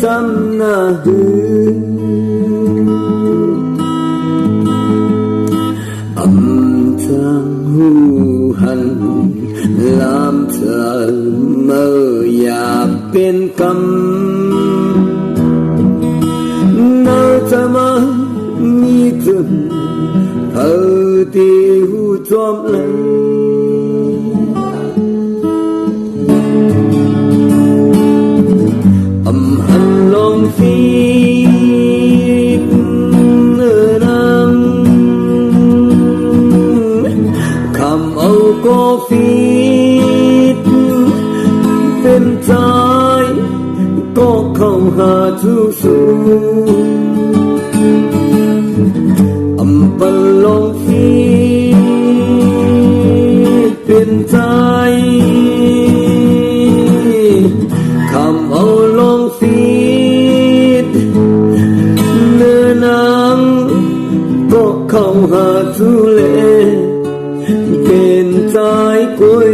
ทำหน้าหือทางหูหันลามเธอเมื่ออยากเป็นกรรมน่าจะมามีถึงเธอที่หูจอมเลยหันลงฟีก็ฟีดเป็นใจก็เข้าหาทุกสูปันลงฟีดเป็นใจคำเอาลงฟีดเนื้อหนังก็เข้าหาทุเลเป็นใจกุ้ย